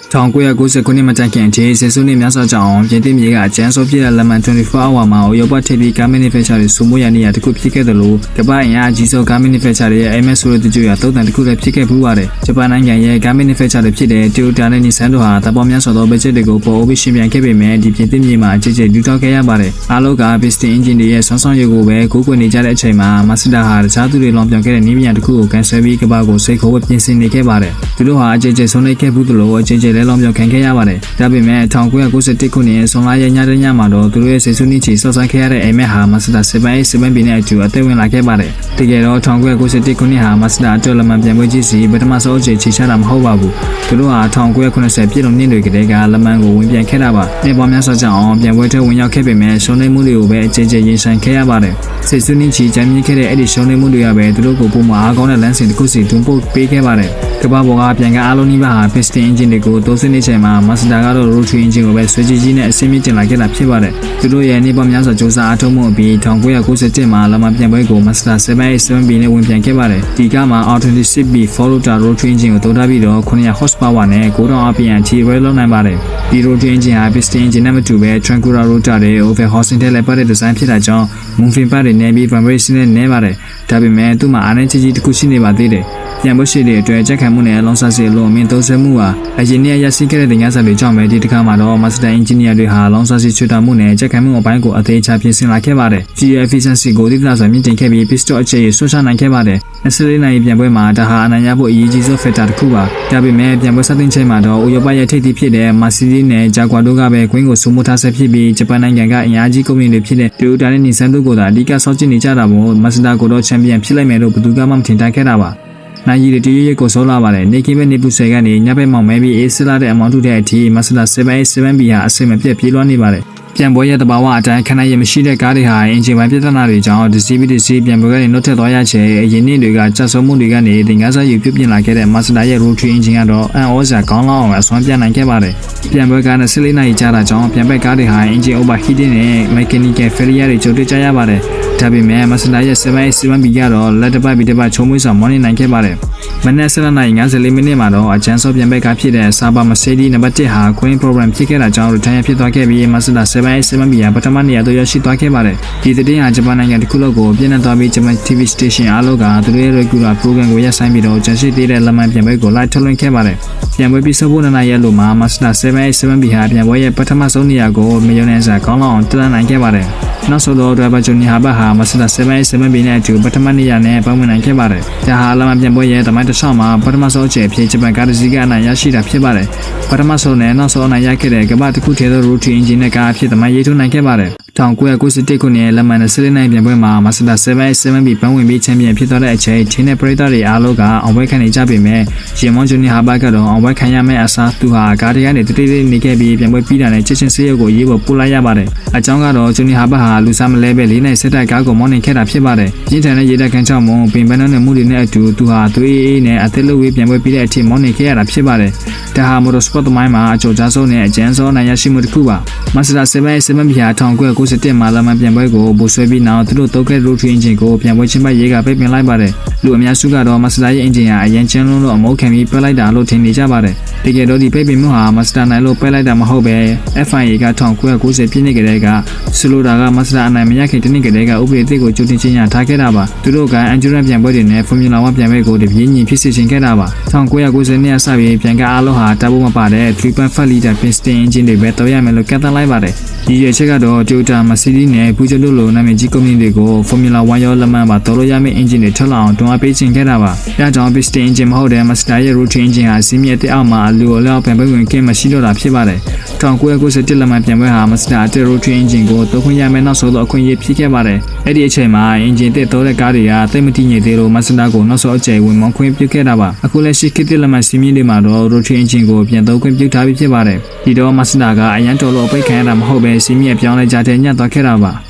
ထောင်ကိုရကိုစခုနှစ်မတိုင်ခင်အထိဆေဆုနှစ်များစွာကြောင့်ပြင်သစ်မြေကအကျန်းစောပြည့်တဲ့လက်မှန်24 hour မှာဥရောပထိပ်သီးကားမန်နီဖက်ချာတွေစုမိုးရနေရတခုဖြစ်ခဲ့တယ်လို့ကမ္ဘာအင်အားကြီးဆုံးကားမန်နီဖက်ချာတွေရဲ့ MS ဆိုတဲ့တကြွရသုတ်တန်တစ်ခုလည်းဖြစ်ခဲ့ပူးပါတယ်ဂျပန်နိုင်ငံရဲ့ကားမန်နီဖက်ချာတွေဖြစ်တဲ့ Toyota နဲ့ Nissan တို့ဟာတပေါင်းများစွာသောဘတ်ဂျက်တွေကိုပေါ်ပြီးရှင်ပြန်ခဲ့ပေမဲ့ဒီပြင်သစ်မြေမှာအခြေလူထောက်ခဲ့ရပါတယ်အားလုံးက piston engine တွေရဲ့ဆွမ်းဆောင်ရည်ကိုပဲကိုးကွယ်နေကြတဲ့အချိန်မှာ Mazda ဟာတခြားသူတွေလောင်ပြောင်ခဲ့တဲ့နည်းပညာတစ်ခုကိုကန်ဆယ်ပြီးကမ္ဘာကိုစိတ်ခိုးပြင်ဆင်နေခဲ့ပါတယ်သူတို့ဟာအခြေဆုံးနေခဲ့ဘူးသလိုအခြေလဲလောင်ပြောင်ခံခဲ့ရပါတယ်ဒါပေမဲ့1991ခုနှစ်ဇွန်လရဲ့ညတဲ့ညမှာတော့သူတို့ရဲ့ဆေဆုနှစ်ချီစောင့်ဆိုင်းခဲ့ရတဲ့အိမ်မက်ဟာ Mazda 787B နဲ့အတူအသက်ဝင်လာခဲ့ပါတယ်တကယ်တော့1991ခုနှစ်ဟာ Mazda အတွက်လက်မှန်ပြန်ပွဲကြီးစီပထမဆုံးအကြိမ်ချီချတာမဟုတ်ပါဘူးသူတို့ဟာ1990ပြည့်လွန်နှစ်တွေကတည်းကလက်မှန်ကိုဝင်ပြန်ခဲ့တာပါနေပေါ်များစွာကြောင့်ပြန်ပွဲထဲဝင်ရောက်ခဲ့ပေမဲ့ရှုံးနိမ့်မှုတွေကိုပဲအခြေရင်ဆိုင်ခဲ့ရပါတယ်ဆေဆုနှစ်ချီကြမ်းမြင့်ခဲ့တဲ့အဲ့ဒီရှုံးနိမ့်မှုတွေကပဲသူတို့ကိုပုံမှန်အားကောင်းတဲ့လမ်းစဉ်တစ်ခုစီတွန်းပို့ပေးခဲ့ပါတယ်ကမ္ဘာပေါ်ကပြန်ကအားလုံးနီးပါးဟာ piston engine တွေကိုတိုးဆွနေချိန်မှာ Mazda ကတော့ rotary engine ကိုပဲဆွဲကြီးနဲ့အဆင့်မြင့်တင်လာခဲ့တာဖြစ်ပါတယ်သူတို့ရဲ့နေပေါ်များစွာစူးစမ်းအားထုတ်မှုအပြီး1997မှာလက်မှန်ပြန်ပွဲကို Mazda 787B နဲ့ဝင်ပြန်ခဲ့ပါတယ်ဒီကမှာ R26B 4-liter rotary engine ကိုသုံးထားပြီးတော့900 horsepower နဲ့9000 rpm အထိ rail လုပ်နိုင်ပါတယ်ဒီ rotary engine ဟာ piston engine နဲ့မတူဘဲ triangular rotor တွေ overhauling ထဲလည်းပတ်တဲ့ design ဖြစ်တာကြောင့် moving part တွေနဲ့ပြီး vibration နဲ့နည်းပါတယ်ဒါပေမဲ့သူ့မှာအားနည်းကြီးတစ်ခုရှိနေပါသေးတယ်ပြန်ဖို့ရှိတဲ့အတွက်ချက်ခံမှုနဲ့အလုံးစားစီလို့အမြင့်သုံးဆွဲမှုဟာအရင်နေ့ရရှိခဲ့တဲ့တင်ကားစားတွေကြောင့်ပဲဒီတစ်ခါမှာတော့ Mazda engineer တွေဟာအလုံးစားစီချွတ်တာမှုနဲ့ချက်ခံမှုအပိုင်းကိုအသေးချပြင်ဆင်လာခဲ့ပါတယ် Fuel efficiency ကိုတိကျစွာမြင့်တင်ခဲ့ပြီး piston အခြေဆွတ်ချနိုင်ခဲ့ပါတယ်24နိုင်ပြန်ပွဲမှာဒါဟာအနိုင်ရဖို့အရေးကြီးဆုံး factor တစ်ခုပါဒါပေမဲ့ပြန်ပွဲစတင်ချိန်မှာတော့ဥရောပရဲ့ထိပ်သီးဖြစ်တဲ့ Mercedes နဲ့ Jaguar တို့ကပဲကွင်းကိုစုမိုးထားဆက်ဖြစ်ပြီးဂျပန်နိုင်ငံကအင်အားကြီးကုမ္ပဏီတွေဖြစ်တဲ့ Toyota နဲ့ Nissan တို့ကသာအဓိကစောင့်ကြည့်နေကြတာမို့ Mazda ကိုတော့ချန်ပီယံဖြစ်လိုက်မယ်လို့ဘယ်သူမှမထင်ထားခဲ့တာပါနိုင်ရီတရကိုစောလာပါတယ်နေကင်းပဲနေပူဆယ်ကနေညဘက်မောင်မဲပြီးအေးစလာတဲ့အမောင်းထုတဲ့အထိ Mazda 787B ဟာအစိမ့်မပြတ်ပြေးလွှမ်းနေပါတယ်ပြန်ပွဲရဲ့တဘာဝအတိုင်းခဏရမရှိတဲ့ကားတွေဟာအင်ဂျင်ပိုင်းပြဿနာတွေကြောင့်ဒီစီပြန်ပွဲကနေနှုတ်ထက်သွားရချေအရင်နှစ်တွေကကြဆုံမှုတွေကနေတင်ကားစားယူပြုပြင်လာခဲ့တဲ့ Mazda ရဲ့ rotary engine ကတော့အန်အောစရာကောင်းလောက်အောင်အစွမ်းပြနိုင်ခဲ့ပါတယ်ပြန်ပွဲက24နိုင်ကြာတာကြောင့်ပြန်ဘက်ကားတွေဟာ engine overheating နဲ့ mechanical failure တွေကြုံတွေ့ကြရပါတယ်ဒါပေမဲ့ Mazda ရဲ့ 787B ကတော့လက်တစ်ပတ်ပြီးတစ်ပတ်ချုံမွေးစွာမောင်းနေနိုင်ခဲ့ပါတယ်မနက်7:54မိနစ်မှာတော့အချမ်းစောပြန်ဘက်ကဖြစ်တဲ့ Saber Mercedes နံပါတ်1ဟာ Queen Program ဖြစ်ခဲ့တာကြောင့် retire ဖြစ်သွားခဲ့ပြီး Mazda 787B ဟာပထမနေရာသို့ရောက်ရှိသွားခဲ့ပါတယ်ဒီသတင်းဟာဂျပန်နိုင်ငံတစ်ခုလုံးကိုပြန့်နှံ့သွားပြီးဂျပန် TV station အားလုံးကသူတို့ရဲ့ regular program ကိုရပ်ဆိုင်းပြီးတော့ကျန်ရှိသေးတဲ့လက်မှန်ပြန်ပွဲကို live ထုတ်လွှင့်ခဲ့ပါတယ်ပြန်ပွဲပြီးဆုံးဖို့နိုင်ရလို့မှာ Mazda 787B ဟာပြန်ပွဲရဲ့ပထမဆုံးနေရာကိုမယုံနိုင်စရာကောင်းလောက်အောင်တက်နိုင်ခဲ့ပါတယ်နောက်ဆုံးတော့ driver Johnny Herbert ဟာ Mazda 787B နဲ့အတူပထမနေရာနဲ့ပေါင်းဝင်နိုင်ခဲ့ပါတယ်ဒါဟာလက်မှန်ပြန်ပွဲရဲ့တမိုင်းတစ်လျှောက်မှာပထမဆုံးအကြိမ်ဖြစ်ဂျပန်ကားတစ်စီးကအနိုင်ရရှိတာဖြစ်ပါတယ်ပထမဆုံးနဲ့နောက်ဆုံးအနိုင်ရခဲ့တဲ့ကမ္ဘာတစ်ခုထဲသော rotary engine နဲ့ကားအဖြစ်တမိုင်းရေးထိုးနိုင်ခဲ့ပါတယ်1991ခုနှစ်လက်မှန်24နိုင်ပြန်ပွဲမှာ Mazda 787B ပန်းဝင်ပြီးချန်ပီယံဖြစ်သွားတဲ့အချိန်ချင်းတဲ့ပရိသတ်တွေအားလုံးကအောင်ပွဲခံနေကြပေမဲ့ရင်မွန်ဂျူနီဟာဘတ်ကတော့အောင်ပွဲခံရမယ့်အစားသူဟာကားတွေကနေတိတိနေခဲ့ပြီးပြန်ပွဲပြီးတာနဲ့ချက်ချင်းဆေးရုပ်ကိုရေးပေါ်ပို့လိုက်ရပါတယ်အကြောင်းကတော့ဂျူနီဟာဘတ်ဟာလူစားမလဲပဲ၄နိုင်စစ်တပ်ကားကိုမောင်းနေခဲ့တာဖြစ်ပါတယ်ပြင်းထန်တဲ့ရေတပ်ခန်းချောင်းမုံပင်ပန်းတဲ့မှုတွေနဲ့အတူသူဟာသွေးအေးနဲ့အသက်လွေးပြန်ပွဲပြီးတဲ့အထိမောင်းနေခဲ့ရတာဖြစ်ပါတယ်ဒါဟာ motorsport သမိုင်းမှာအကျော်ကြားဆုံးနဲ့အကျဉ်းဆုံးနိုင်ရရှိမှုတစ်ခုပါ Mazda 787B ဟာ1991မှာလက်မှန်ပြန်ပွဲကိုပို့ဆွဲပြီးနောက်သူတို့တုတ်ခဲ့ rotary engine ကိုပြန်ပွဲချင်းပတ်ရေးကပိတ်ပင်လိုက်ပါတယ်လူအများစုကတော့ Mazda ရဲ့ engine ဟာအရင်ကျန်းလုံးလို့အမုန်းခံပြီးပိတ်လိုက်တာလို့ထင်နေကြပါတယ်တကယ်တော့ဒီပိတ်ပင်မှုဟာ Mazda နိုင်လို့ပိတ်လိုက်တာမဟုတ်ပဲ FIA က1990ပြည့်နှစ်ကတည်းကဆိုလိုတာက Mazda အနိုင်မရခင်တနည်းကတည်းကဥပဒေအသစ်ကိုကြိုတင်ကြေညာထားခဲ့တာပါသူတို့က endurance ပြန်ပွဲတွေနဲ့ Formula 1 ပြန်ပွဲကိုတပြေးညီဖြစ်စေချင်ခဲ့တာပါ1990နှစ်အစပြီးပြန်ကအားလုံးဟာတာဘိုမပါတဲ့ 3.5 liter piston engine တွေပဲတော်ရမယ်လို့ကန့်သတ်လိုက်ပါတယ်ဒီရဲ့ချက်ကတော့ Toyota Mercedes နဲ့ Peugeot တို့လိုနာမည်ကြီးကုမ္ပဏီတွေကို Formula 1 ရောလက်မှန်ပါတော်လို့ရမယ့် engine တွေထွက်လာအောင်တွန်းအားပေးခြင်းခဲ့တာပါ။ဒါကြောင့် piston engine မဟုတ်တဲ့ Mazda ရဲ့ rotary engine ဟာစီးမြစ်တဲ့အောက်မှာအလူအလောက်ပြန်ပွဲဝင်ကင်းမရှိတော့တာဖြစ်ပါတယ်။1991လက်မှန်ပြန်ပွဲဟာ Mazda တဲ့ rotary engine ကိုသုံးခွင့်ရမယ့်နောက်ဆုံးသောအခွင့်အရေးဖြစ်ခဲ့ပါတယ်။အဲ့ဒီအချိန်မှာ engine တဲ့တိုးတဲ့ကားတွေကသိမတည်ငြိမ်သေးလို့ Mazda ကိုနောက်ဆုံးအကြိမ်ဝင်မောင်းခွင့်ပြုခဲ့တာပါ။အခုလက်ရှိခေတ်သစ်လက်မှန်စီးမြစ်တွေမှာတော့ rotary engine ကိုပြန်သုံးခွင့်ပြုထားပြီးဖြစ်ပါတယ်။ဒီတော့ Mazda ကအရန်တော်လို့အပိတ်ခံရတာမဟုတ်ပဲစီးမြစ်ပြောင်းလဲကြတဲ့ညှပ်သွားခဲ့တာပါ။